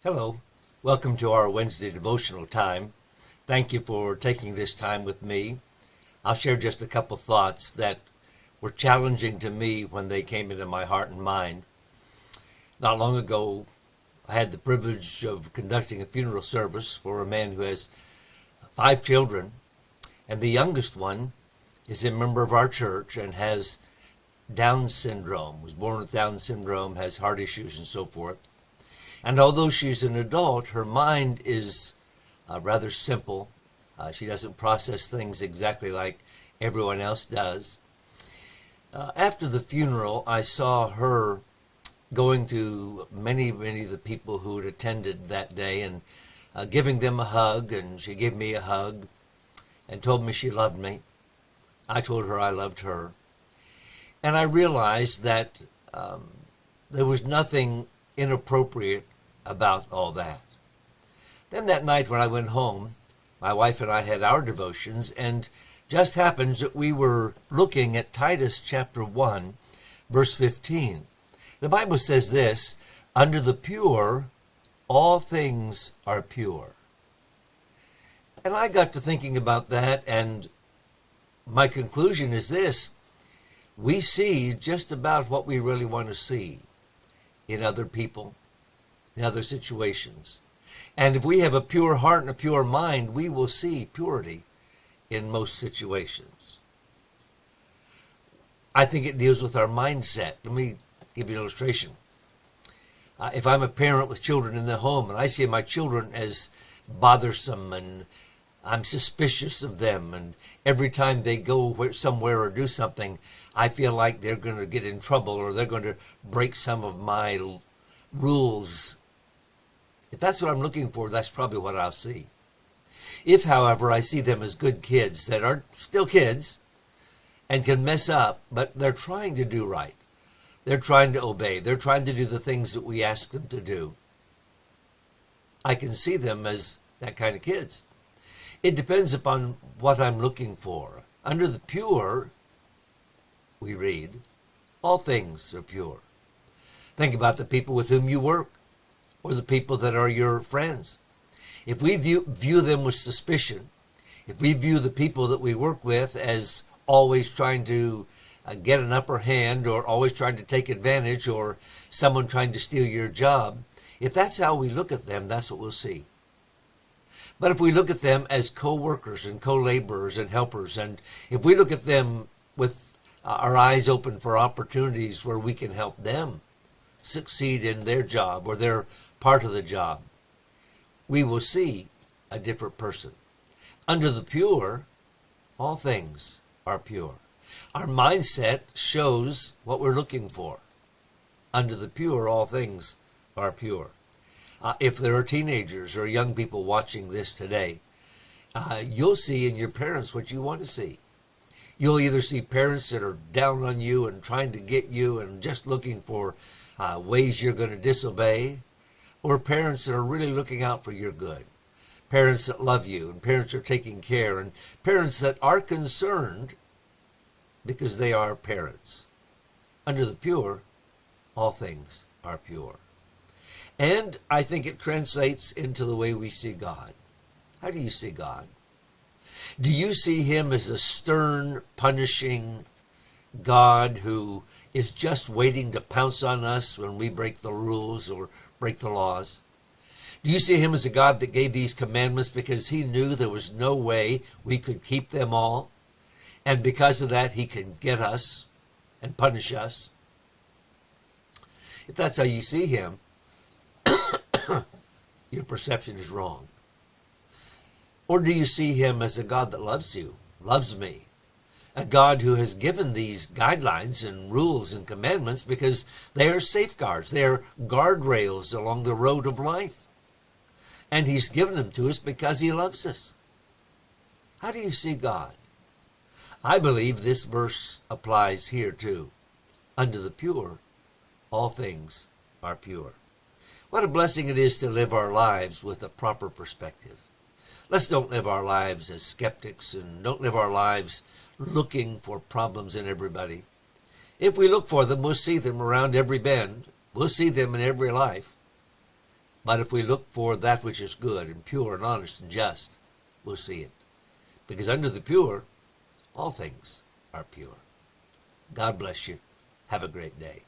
Hello, welcome to our Wednesday devotional time. Thank you for taking this time with me. I'll share just a couple thoughts that were challenging to me when they came into my heart and mind. Not long ago, I had the privilege of conducting a funeral service for a man who has 5 children, and the youngest one is a member of our church and has Down syndrome, was born with Down syndrome, has heart issues and so forth. And although she's an adult, her mind is rather simple. She doesn't process things exactly like everyone else does. After the funeral, I saw her going to many of the people who had attended that day and giving them a hug, and she gave me a hug and told me she loved me. I told her I loved her. And I realized that there was nothing inappropriate about all that. Then that night when I went home, my wife and I had our devotions, and just happens that we were looking at Titus chapter 1, verse 15. The Bible says this, "Under the pure, all things are pure." And I got to thinking about that, and my conclusion is this: we see just about what we really want to see in other people, in other situations. And if we have a pure heart and a pure mind, we will see purity in most situations. I think it deals with our mindset. Let me give you an illustration. If I'm a parent with children in the home and I see my children as bothersome and I'm suspicious of them, and every time they go somewhere or do something, I feel like they're going to get in trouble or they're going to break some of my rules. If that's what I'm looking for, that's probably what I'll see. If, however, I see them as good kids that are still kids and can mess up, but they're trying to do right, they're trying to obey, they're trying to do the things that we ask them to do, I can see them as that kind of kids. It depends upon what I'm looking for. Under the pure, we read, all things are pure. Think about the people with whom you work or the people that are your friends. If we view them with suspicion, if we view the people that we work with as always trying to get an upper hand or always trying to take advantage or someone trying to steal your job, if that's how we look at them, that's what we'll see. But if we look at them as co-workers and co-laborers and helpers, and if we look at them with our eyes open for opportunities where we can help them succeed in their job or their part of the job, we will see a different person. Under the pure, all things are pure. Our mindset shows what we're looking for. Under the pure, all things are pure. If there are teenagers or young people watching this today, you'll see in your parents what you want to see. You'll either see parents that are down on you and trying to get you and just looking for ways you're going to disobey, or parents that are really looking out for your good. Parents that love you, and parents that are taking care, and parents that are concerned because they are parents. Under the pure, all things are pure. And I think it translates into the way we see God. How do you see God? Do you see him as a stern, punishing God who is just waiting to pounce on us when we break the rules or break the laws? Do you see him as a God that gave these commandments because he knew there was no way we could keep them all? And because of that, he can get us and punish us? If that's how you see him, your perception is wrong. Or do you see him as a God that loves you, loves me? A God who has given these guidelines and rules and commandments because they are safeguards, they are guardrails along the road of life. And he's given them to us because he loves us. How do you see God? I believe this verse applies here too. Under the pure, all things are pure. What a blessing it is to live our lives with a proper perspective. Let's don't live our lives as skeptics and don't live our lives looking for problems in everybody. If we look for them, we'll see them around every bend. We'll see them in every life. But if we look for that which is good and pure and honest and just, we'll see it. Because under the pure, all things are pure. God bless you. Have a great day.